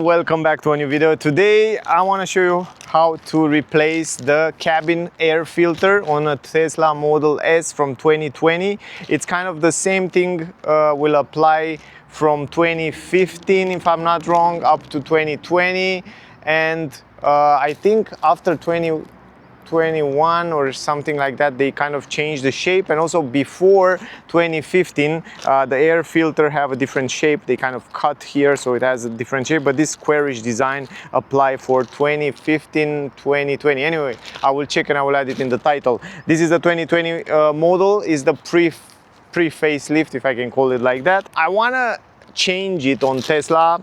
Welcome back to a new video. Today I want to show you how to replace the cabin air filter on a Tesla Model S from 2020. It's kind of the same thing will apply from 2015 if I'm not wrong up to 2020, and I think after 2021 or something like that they kind of changed the shape, and also before 2015 the air filter have a different shape. They kind of cut here so it has a different shape, but this squarish design apply for 2015 2020. Anyway, I will check and I will add it in the title. This is the 2020 model, is the pre-facelift, if I can call it like that. I want to change it on Tesla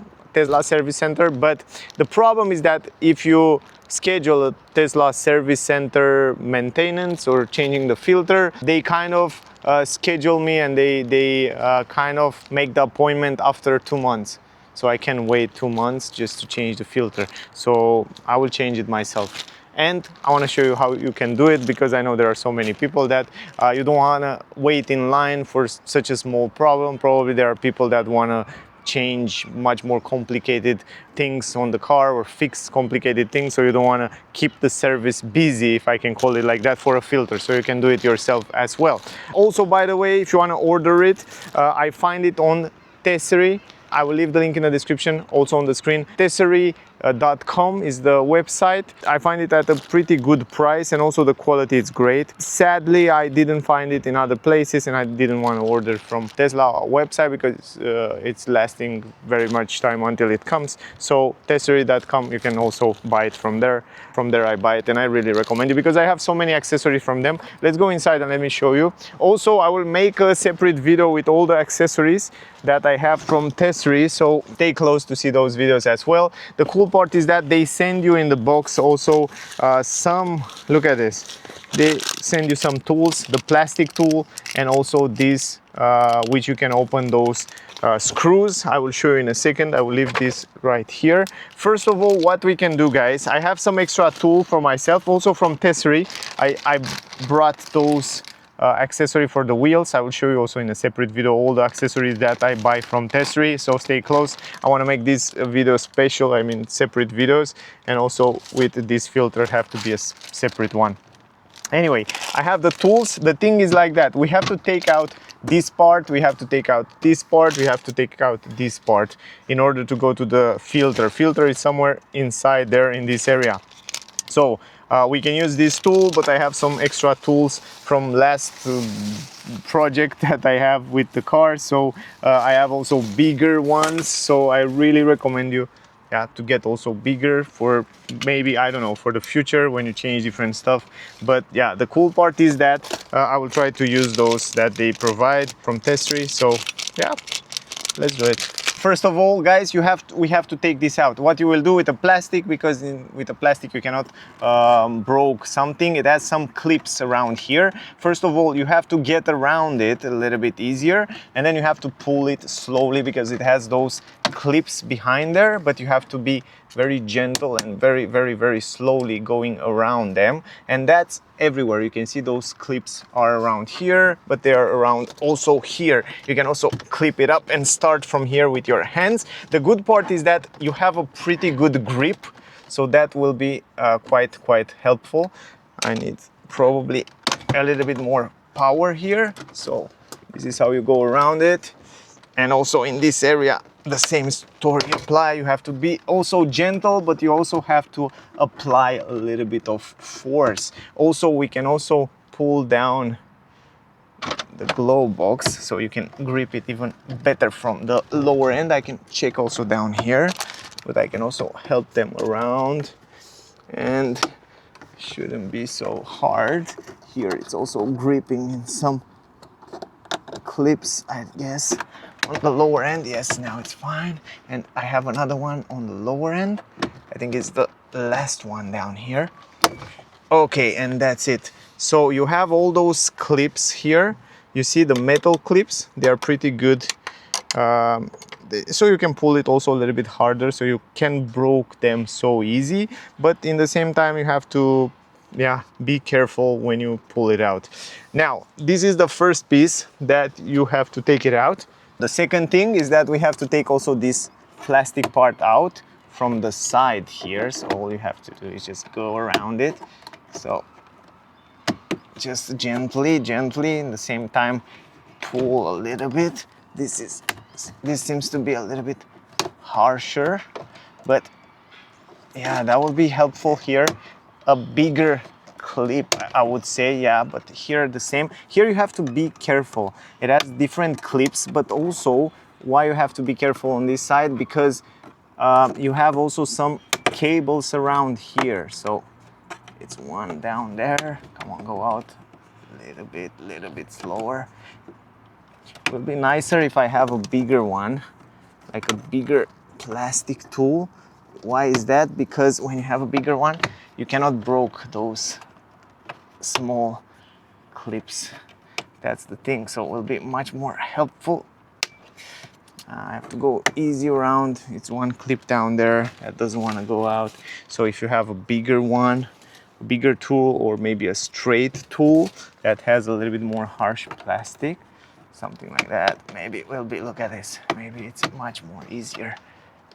service center, but the problem is that if you schedule a Tesla service center maintenance or changing the filter, they kind of schedule me, and they kind of make the appointment after 2 months. So I can wait 2 months just to change the filter. So I will change it myself. And I want to show you how you can do it, because I know there are so many people that you don't want to wait in line for such a small problem. Probably there are people that want to change much more complicated things on the car or fix complicated things, so you don't want to keep the service busy, if I can call it like that, for a filter. So you can do it yourself as well. Also, by the way, if you want to order it, I find it on Tessery. I will leave the link in the description, also on the screen. Tessery.com is the website. I find it at a pretty good price, and also the quality is great. Sadly, I didn't find it in other places, and I didn't want to order from Tesla website because it's lasting very much time until it comes. So Tessery.com, you can also buy it from there. From there I buy it, and I really recommend it because I have so many accessories from them. Let's go inside and let me show you. Also, I will make a separate video with all the accessories that I have from Tessery, so stay close to see those videos as well. The cool part is that they send you in the box also some, look at this, they send you some tools, the plastic tool, and also this which you can open those screws. I will show you in a second. I will leave this right here. First of all, what we can do, guys, I have some extra tool for myself, also from Tessery. I brought those accessory for the wheels. I will show you also in a separate video all the accessories that I buy from Tessery, so stay close. I want to make this video special, I mean separate videos, and also with this filter have to be a separate one. Anyway, I have the tools. The thing is like that, we have to take out this part, we have to take out this part, we have to take out this part in order to go to the filter. Filter is somewhere inside there in this area. So we can use this tool, but I have some extra tools from last project that I have with the car. So I have also bigger ones. So I really recommend you to get also bigger for maybe, I don't know, for the future when you change different stuff. But yeah, the cool part is that I will try to use those that they provide from Tessery. So yeah, let's do it. First of all, guys, we have to take this out. What you will do with the plastic, because with the plastic you cannot broke something. It has some clips around here. First of all, you have to get around it a little bit easier, and then you have to pull it slowly because it has those clips behind there, but you have to be very gentle and very slowly going around them. And that's everywhere. You can see those clips are around here, but they are around also here. You can also clip it up and start from here with your hands. The good part is that you have a pretty good grip, so that will be quite helpful. I need probably a little bit more power here. So this is how you go around it. And also in this area, the same story apply. You have to be also gentle, but you also have to apply a little bit of force. Also, we can also pull down the glove box so you can grip it even better from the lower end. I can check also down here, but I can also help them around, and shouldn't be so hard. Here it's also gripping in some clips, I guess. On the lower end, yes, now it's fine. And I have another one on the lower end. I think it's the last one down here. Okay, and that's it. So you have all those clips here. You see the metal clips, they are pretty good. So you can pull it also a little bit harder, so you can broke them so easy. But in the same time, you have to be careful when you pull it out. Now, this is the first piece that you have to take it out. The second thing is that we have to take also this plastic part out from the side here, so all you have to do is just go around it. So just gently, in the same time pull a little bit. This seems to be a little bit harsher, but yeah, that would be helpful here. A bigger clip, I would say, yeah, but here the same. Here you have to be careful. It has different clips, but also why you have to be careful on this side, because you have also some cables around here. So it's one down there. Come on, go out a little bit slower. It would be nicer if I have a bigger one, like a bigger plastic tool. Why is that? Because when you have a bigger one, you cannot break those small clips. That's the thing. So it will be much more helpful. I have to go easy around. It's one clip down there that doesn't want to go out. So if you have a bigger one, a bigger tool, or maybe a straight tool that has a little bit more harsh plastic, something like that, maybe it will be, look at this, maybe it's much more easier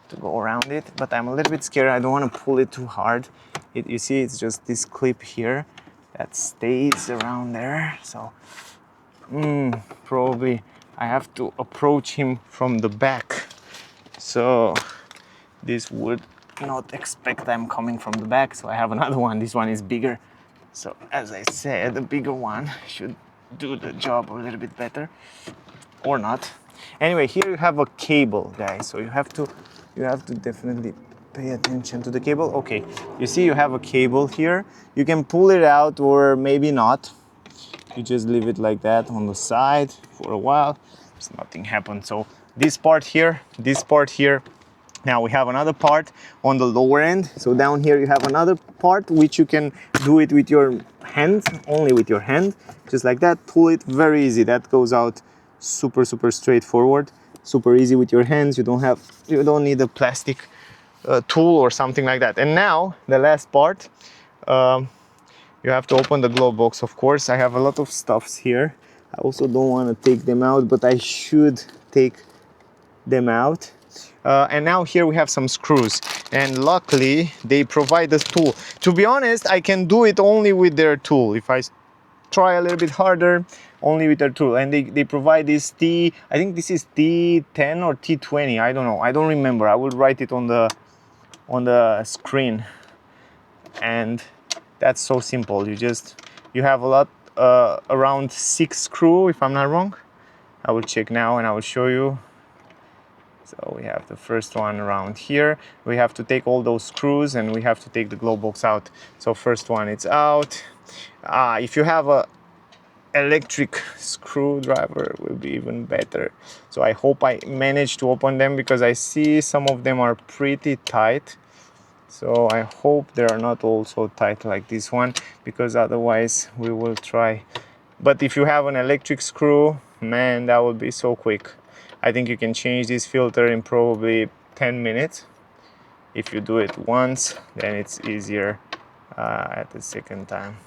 to go around it. But I'm a little bit scared. I don't want to pull it too hard. You see, it's just this clip here that stays around there. So probably I have to approach him from the back. So this would not expect I'm coming from the back. So I have another one. This one is bigger. So as I said, the bigger one should do the job a little bit better, or not. Anyway, here you have a cable, guys. So you have to definitely pay attention to the cable. Okay, you see you have a cable here. You can pull it out or maybe not. You just leave it like that on the side for a while. There's nothing happened. So this part here. Now we have another part on the lower end. So down here you have another part which you can do it with your hand, only with your hand, just like that. Pull it, very easy. That goes out super straightforward, super easy with your hands. You don't need a plastic tool or something like that. And now the last part, you have to open the glove box. Of course, I have a lot of stuffs here. I also don't want to take them out, but I should take them out. And now here we have some screws, and luckily they provide a tool. To be honest, I can do it only with their tool. If I try a little bit harder, only with their tool. And they provide this I think this is T10 or T20, I don't know, I don't remember. I will write it on the screen. And that's so simple. You have a lot, around 6 screws, if I'm not wrong. I will check now and I will show you. So we have the first one around here. We have to take all those screws and we have to take the glove box out. So first one, it's out. If you have a electric screwdriver, it will be even better. So I hope I manage to open them, because I see some of them are pretty tight. So I hope they are not all so tight like this one, because otherwise we will try. But if you have an electric screw, man, that would be so quick. I think you can change this filter in probably 10 minutes. If you do it once, then it's easier at the second time.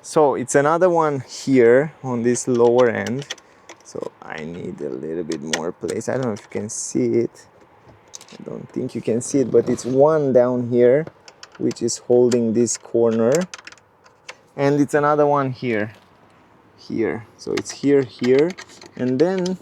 So it's another one here on this lower end. So I need a little bit more place. I don't know if you can see it. I don't think you can see it, but it's one down here which is holding this corner. And it's another one here. So it's here, and then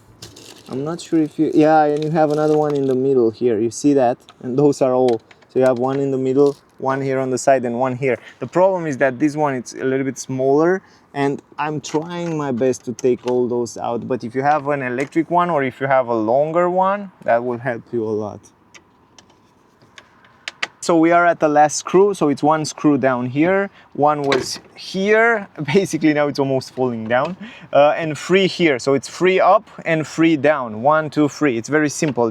I'm not sure if you, yeah, and you have another one in the middle here. You see that? And those are all. So you have one in the middle, one here on the side, and one here. The problem is that this one, it's a little bit smaller, and I'm trying my best to take all those out. But if you have an electric one, or if you have a longer one, that will help you a lot. So we are at the last screw. So it's one screw down here, one was here, basically now it's almost falling down, and 3 here. So it's 3 up and 3 down, 1, 2, 3. It's very simple.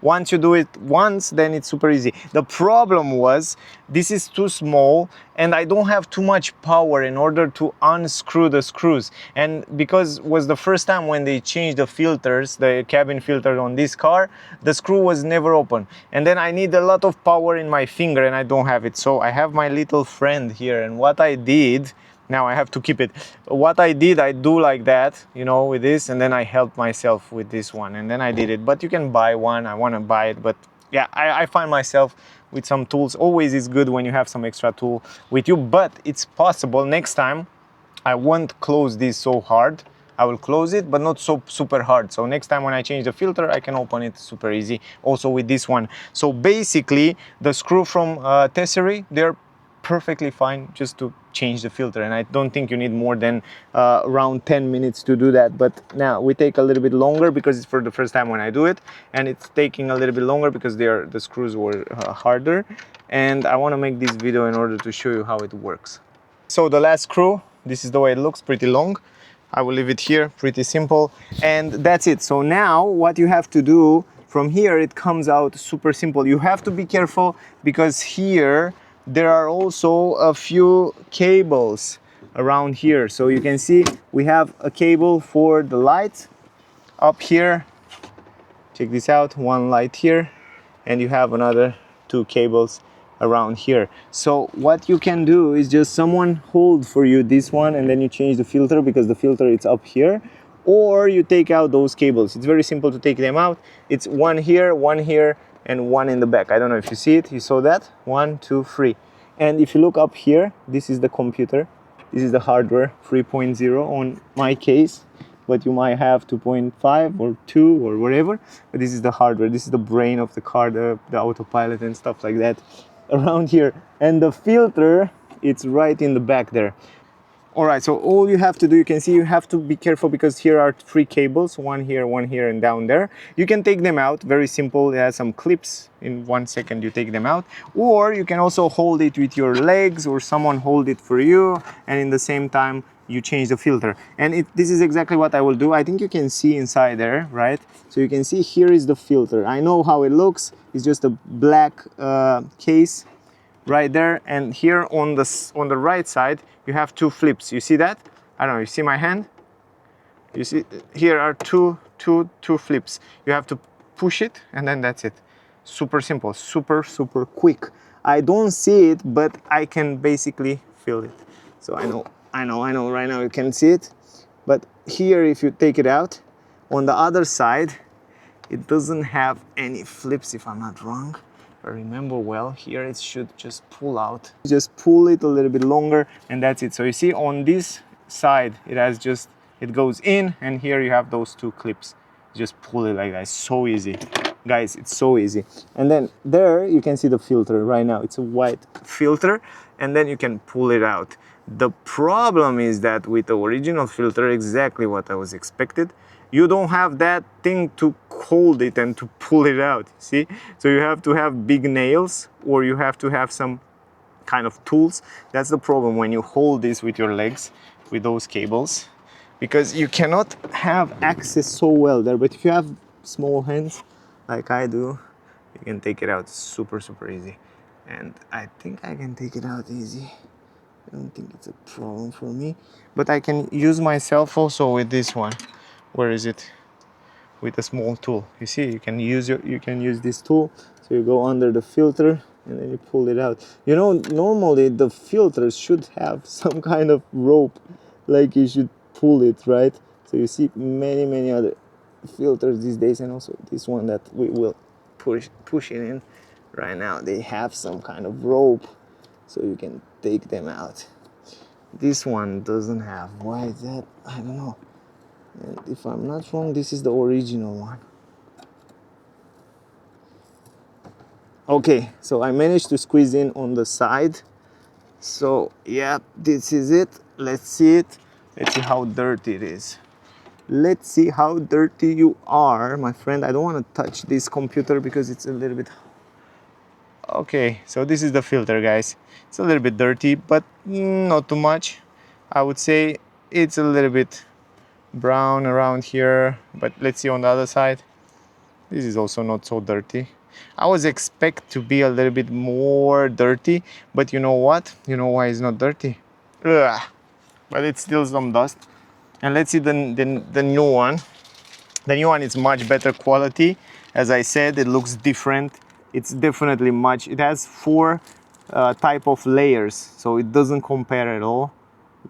Once you do it once, then it's super easy. The problem was this is too small and I don't have too much power in order to unscrew the screws. And because it was the first time when they changed the filters, the cabin filter on this car, the screw was never open. And then I need a lot of power in my finger and I don't have it. So I have my little friend here, and what I did, Now I have to keep it. What I did, I do like that, you know, with this, and then I help myself with this one, and then I did it. But you can buy one. I want to buy it, but yeah, I find myself with some tools. Always is good when you have some extra tool with you, but it's possible next time I won't close this so hard. I will close it, but not so super hard. So next time when I change the filter, I can open it super easy. Also with this one. So basically, the screw from Tessery, they're perfectly fine just to change the filter, and I don't think you need more than around 10 minutes to do that. But now we take a little bit longer because it's for the first time when I do it, and it's taking a little bit longer because the screws were harder, and I want to make this video in order to show you how it works. So the last screw, this is the way it looks, pretty long. I will leave it here, pretty simple, and that's it. So now what you have to do from here, it comes out super simple. You have to be careful because here there are also a few cables around here. So you can see we have a cable for the light up here. Check this out, one light here, and you have another two cables around here. So what you can do is just someone hold for you this one, and then you change the filter because the filter is up here, or you take out those cables. It's very simple to take them out. It's one here, and one in the back. I don't know if you see it. You saw that? 1, 2, 3. And if you look up here, this is the computer. This is the hardware 3.0 on my case, but you might have 2.5 or 2 or whatever. But this is the hardware. This is the brain of the car, the autopilot and stuff like that around here. And the filter, it's right in the back there. All right, so all you have to do, you can see you have to be careful because here are 3 cables, one here, and down there. You can take them out, very simple. It has some clips. In 1 second you take them out, or you can also hold it with your legs, or someone hold it for you, and in the same time you change the filter. And this is exactly what I will do. I think you can see inside there, right? So you can see here is the filter. I know how it looks. It's just a black case right there, and here on the right side you have 2 flips. You see that? I don't know, you see my hand? You see here are two flips. You have to push it, and then that's it. Super simple, super quick. I don't see it, but I can basically feel it. So I know right now you can see it, but here if you take it out, on the other side it doesn't have any flips, if I'm not wrong. I remember well, here it should just pull out. Just pull it a little bit longer, and that's it. So you see on this side it goes in, and here you have those 2 clips. Just pull it like that. It's so easy, guys. It's so easy. And then there you can see the filter right now. It's a white filter, and then you can pull it out. The problem is that with the original filter, exactly what I was expected, you don't have that thing to hold it and to pull it out, see? So you have to have big nails, or you have to have some kind of tools. That's the problem when you hold this with your legs, with those cables, because you cannot have access so well there. But if you have small hands like I do, you can take it out super easy. And I think I can take it out easy. I don't think it's a problem for me, but I can use myself also with this one. Where is it? With a small tool. You see, you can use this tool. So you go under the filter and then you pull it out. You know, normally the filters should have some kind of rope, like you should pull it, right? So you see many other filters these days, and also this one that we will push it in right now. They have some kind of rope, so you can take them out. This one doesn't have. Why is that? I don't know. And if I'm not wrong, this is the original one. Okay, so I managed to squeeze in on the side. So yeah, this is it. Let's see it. Let's see how dirty it is. Let's see how dirty you are, my friend. I don't want to touch this computer because it's a little bit... Okay, so this is the filter, guys. It's a little bit dirty, but not too much. I would say it's a little bit brown around here, but let's see on the other side. This is also not so dirty. I was expect to be a little bit more dirty, but you know what? You know why it's not dirty? Ugh. But it's still some dust. And let's see the new one. The new one is much better quality. As I said, it looks different. It's definitely much. It has 4 type of layers, so it doesn't compare at all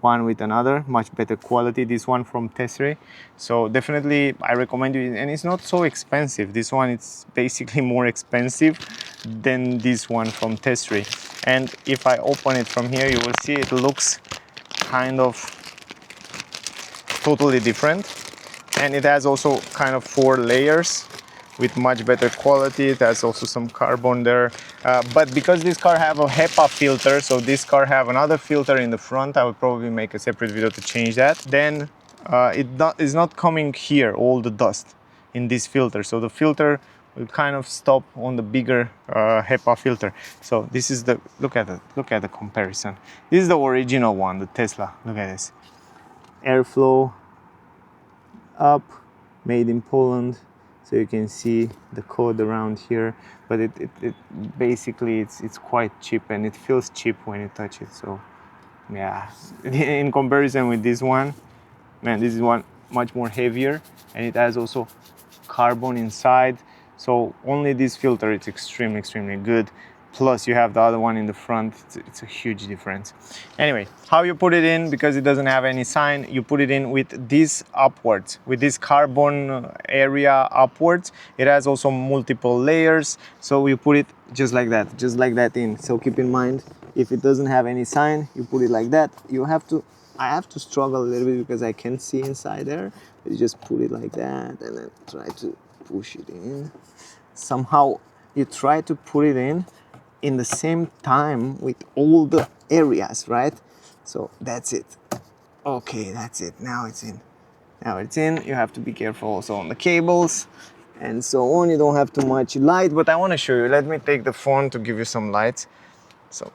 one with another, much better quality. This one from Tesserae, so definitely I recommend you, and it's not so expensive. This one, it's basically more expensive than this one from Tesserae. And if I open it from here, you will see it looks kind of totally different, and it has also kind of 4 layers with much better quality. It has also some carbon there, but because this car have a HEPA filter, so this car have another filter in the front. I will probably make a separate video to change that. Then is not coming here, all the dust in this filter, so the filter will kind of stop on the bigger HEPA filter. So this is the, look at the comparison. This is the original one, the Tesla. Look at this, airflow up, made in Poland. So you can see the code around here, but it basically it's quite cheap, and it feels cheap when you touch it. So yeah, in comparison with this one, man, this is one much more heavier, and it has also carbon inside. So only this filter, it's extremely good. Plus you have the other one in the front. It's a huge difference. Anyway, how you put it in, because it doesn't have any sign, you put it in with this upwards, with this carbon area upwards. It has also multiple layers, so you put it just like that in. So keep in mind, if it doesn't have any sign, you put it like that. I have to struggle a little bit because I can't see inside there. You just put it like that and then try to push it in. Somehow you try to put it in the same time with all the areas, right? So that's it. Okay, that's it. Now it's in. You have to be careful also on the cables and so on. You don't have too much light, but I want to show you. Let me take the phone to give you some lights.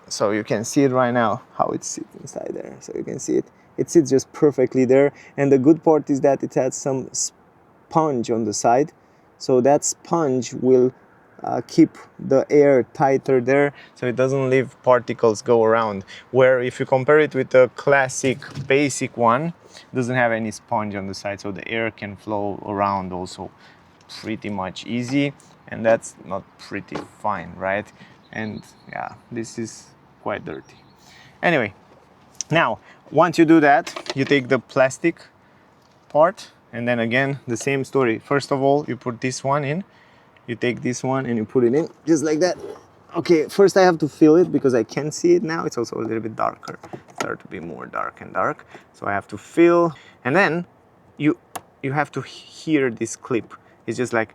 So you can see it right now, how it sits inside there. So you can see it sits just perfectly there. And the good part is that it has some sponge on the side. So that sponge will keep the air tighter there, so it doesn't leave particles go around. Where if you compare it with the classic basic one, it doesn't have any sponge on the side, so the air can flow around also pretty much easy, and that's not pretty fine, right? And yeah, this is quite dirty. Anyway, now once you do that, you take the plastic part, and then again the same story. First of all, you put this one in. You take this one and you put it in just like that. Okay, first I have to feel it because I can't see it now. It's also a little bit darker. It started to be more dark and dark. So I have to feel, and then you have to hear this clip. It's just like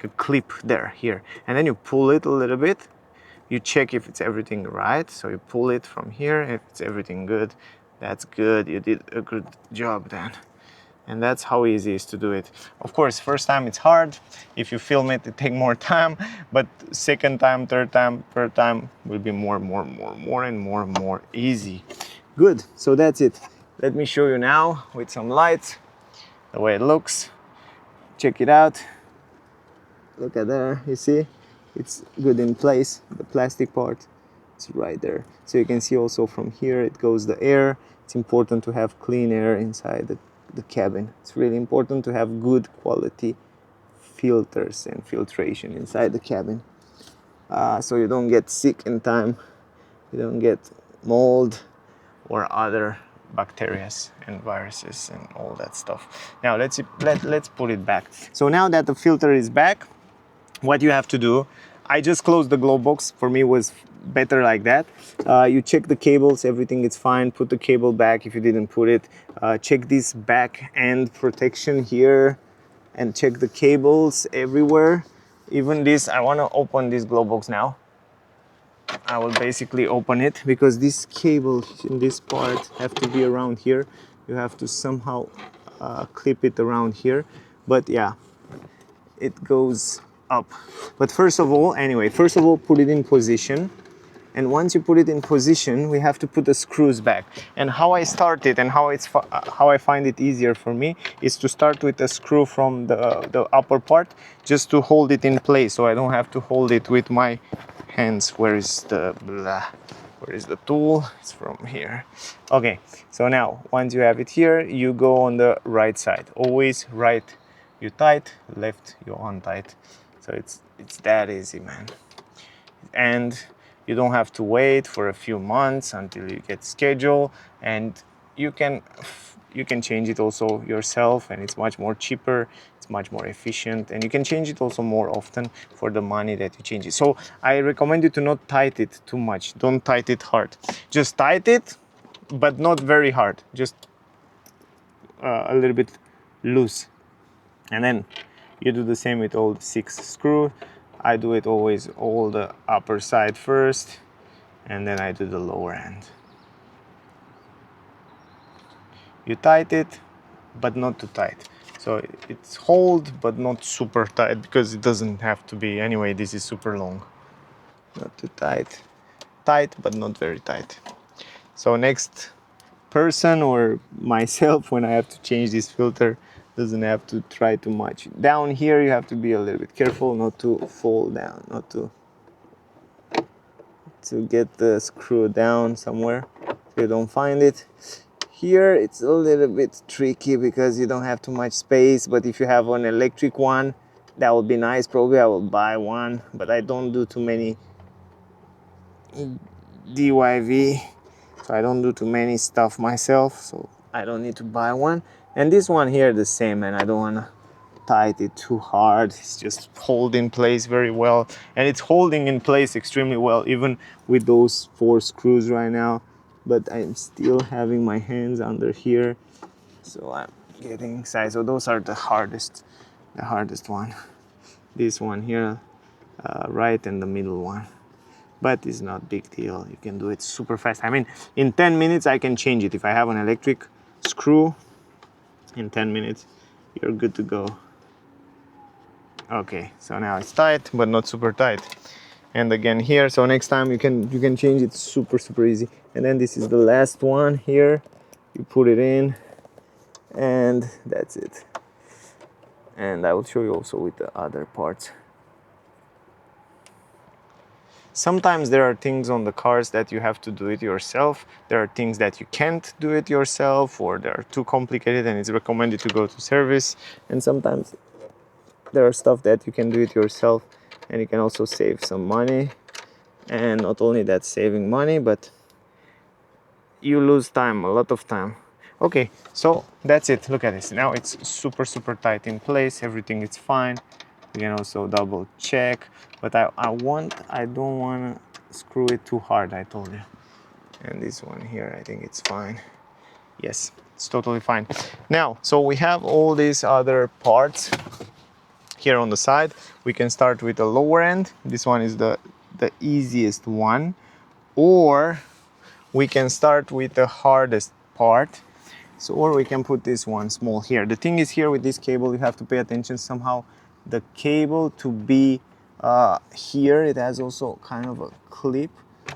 a clip there, here. And then you pull it a little bit. You check if it's everything right. So you pull it from here. If it's everything good, that's good. You did a good job then. And that's how easy it is to do it. Of course, first time it's hard. If you film it, it takes more time, but second time, third time will be more easy. Good, so that's it. Let me show you now with some lights, the way it looks. Check it out. Look at there, you see? It's good in place, the plastic part. It's right there. So you can see also from here, it goes the air. It's important to have clean air inside the cabin. It's really important to have good quality filters and filtration inside the cabin, so you don't get sick in time, you don't get mold or other bacteria and viruses and all that stuff. Now let's put it back. So now that the filter is back, what you have to do, I just closed the glove box. For me, was better like that. You check the cables, everything is fine. Put the cable back if you didn't put it. Check this back end protection here, and check the cables everywhere. Even this, I want to open this glove box now. I will basically open it because this cable in this part have to be around here. You have to somehow clip it around here. But yeah, it goes up. But first of all, put it in position. And once you put it in position, we have to put the screws back. And how I start it and how I find it easier for me is to start with a screw from the upper part, just to hold it in place, so I don't have to hold it with my hands. Where is the tool? It's from here. Okay, so now once you have it here, you go on the right side. Always right you tight, left you untight. So it's that easy, man. And You don't have to wait for a few months until you get scheduled, and you can change it also yourself, and it's much more cheaper, it's much more efficient, and you can change it also more often for the money that you change it. So I recommend you to not tight it too much. Don't tight it hard. Just tight it, but not very hard. Just a little bit loose. And then you do the same with all the 6 screws. I do it always all the upper side first, and then I do the lower end. You tight it, but not too tight. So it's hold, but not super tight, because it doesn't have to be. Anyway, this is super long. Not too tight. Tight, but not very tight. So next person or myself, when I have to change this filter, doesn't have to try too much. Down here you have to be a little bit careful not to fall down, not to get the screw down somewhere so you don't find it. Here it's a little bit tricky because you don't have too much space, but if you have an electric one, that would be nice. Probably I will buy one, but I don't do too many DIY, so I don't do too many stuff myself, so I don't need to buy one. And this one here the same, and I don't want to tight it too hard. It's just hold in place very well, and it's holding in place extremely well even with those 4 screws right now, but I'm still having my hands under here, so I'm getting inside. So those are the hardest one. This one here, right, and the middle one. But it's not big deal. You can do it super fast. I mean, in 10 minutes I can change it. If I have an electric screw, in 10 minutes you're good to go. Okay, so now it's tight, but not super tight. And again here, so next time you can change it super easy. And then this is the last one here. You put it in, and that's it. And I will show you also with the other parts. Sometimes there are things on the cars that you have to do it yourself. There are things that you can't do it yourself, or they are too complicated and it's recommended to go to service. And sometimes there are stuff that you can do it yourself, and you can also save some money. And not only that, saving money, but you lose time, a lot of time. Okay, so that's it. Look at this. Now it's super tight in place. Everything is fine. You can also double check, but I don't want to screw it too hard, I told you. And this one here, I think it's fine. Yes, it's totally fine. Now, so we have all these other parts here on the side. We can start with the lower end. This one is the easiest one, or we can start with the hardest part. So, or we can put this one small here. The thing is, here with this cable, you have to pay attention somehow. The cable to be here, it has also kind of a clip.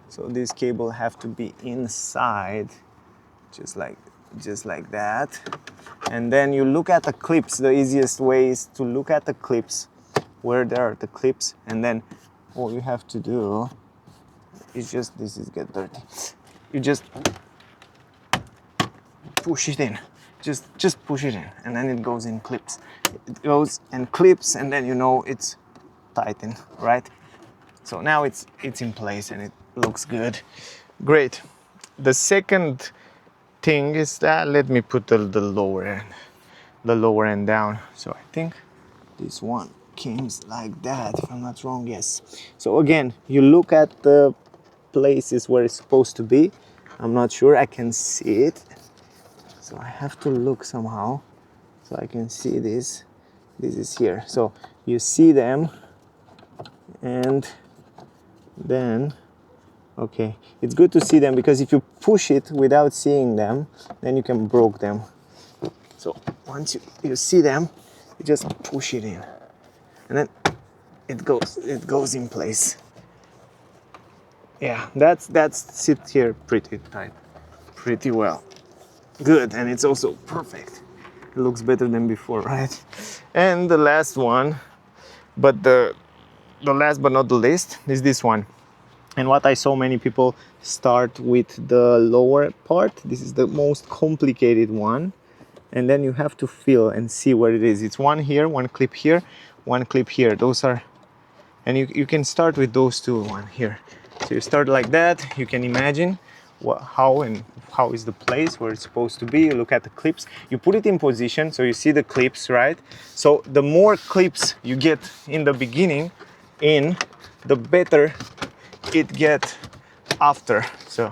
So this cable have to be inside, just like that. And then you look at the clips. The easiest way is to look at the clips, where there are the clips, and then all you have to do is just, this is get dirty. You just push it in. Just push it in, and then it goes in clips. It goes and clips, and then you know it's tightened, right? So now it's in place and it looks good. Great. The second thing is that, let me put the lower end down. So I think this one came like that, if I'm not wrong. Yes. So again, you look at the places where it's supposed to be. I'm not sure I can see it, so I have to look somehow so I can see this. This is here. So you see them, and then, okay, it's good to see them, because if you push it without seeing them, then you can break them. So once you see them, you just push it in, and then it goes in place. Yeah, that's sit here pretty tight, pretty well. Good, and it's also perfect. It looks better than before, right? And the last one, but the last but not the least, is this one. And what I saw many people start with the lower part. This is the most complicated one, and then you have to feel and see where it is. It's one here, one clip here, one clip here. Those are, and you can start with those two, one here. So you start like that. You can imagine how is the place where it's supposed to be. You look at the clips, you put it in position so you see the clips, right? So the more clips you get in the beginning the better it get after. So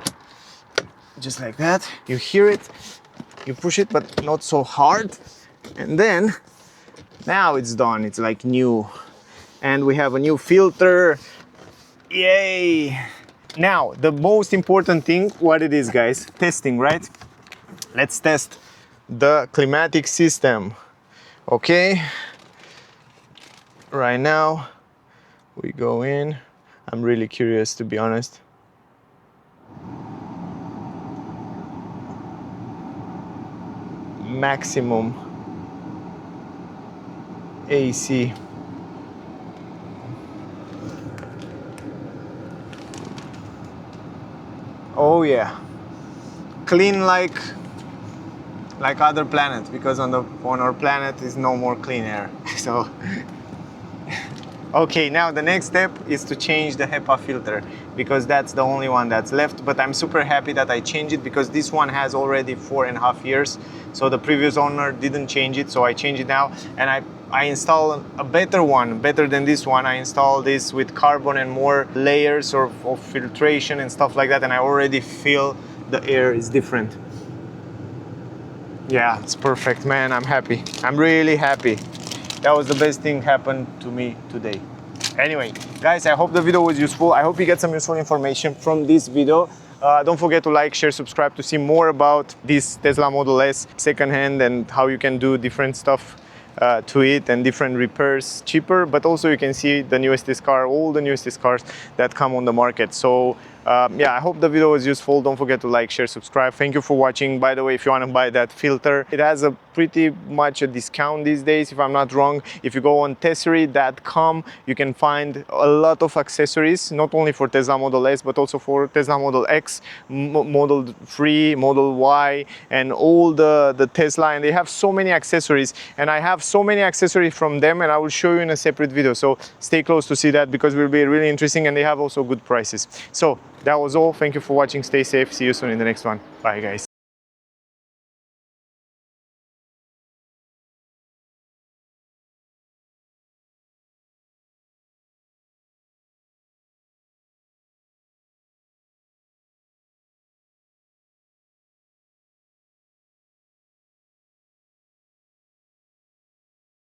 just like that, you hear it, you push it, but not so hard, and then now it's done. It's like new, and we have a new filter. Yay! Now the most important thing, what it is, guys, testing, right? Let's test the climatic system. Okay, right now we go in. I'm really curious, to be honest. Maximum AC. Oh yeah, clean like other planets, because on our planet is no more clean air. So okay, now the next step is to change the HEPA filter, because that's the only one that's left. But I'm super happy that I changed it, because this one has already 4.5 years. So the previous owner didn't change it, so I changed it now, and I installed a better one, better than this one. I installed this with carbon and more layers of filtration and stuff like that, and I already feel the air is different. Yeah, it's perfect, man. I'm happy. I'm really happy. That was the best thing happened to me today. Anyway, guys, I hope the video was useful. I hope you get some useful information from this video. Don't forget to like, share, subscribe to see more about this Tesla Model S secondhand and how you can do different stuff to it and different repairs cheaper. But also you can see the newest car, all the newest cars that come on the market. So yeah, I hope the video was useful. Don't forget to like, share, subscribe. Thank you for watching. By the way, if you want to buy that filter, it has a pretty much a discount these days, if I'm not wrong. If you go on tessery.com, you can find a lot of accessories, not only for Tesla Model S, but also for Tesla Model X, Model 3, Model Y, and all the Tesla. And they have so many accessories, and I have so many accessories from them, and I will show you in a separate video. So stay close to see that, because it will be really interesting, and they have also good prices. So that was all. Thank you for watching. Stay safe. See you soon in the next one. Bye, guys.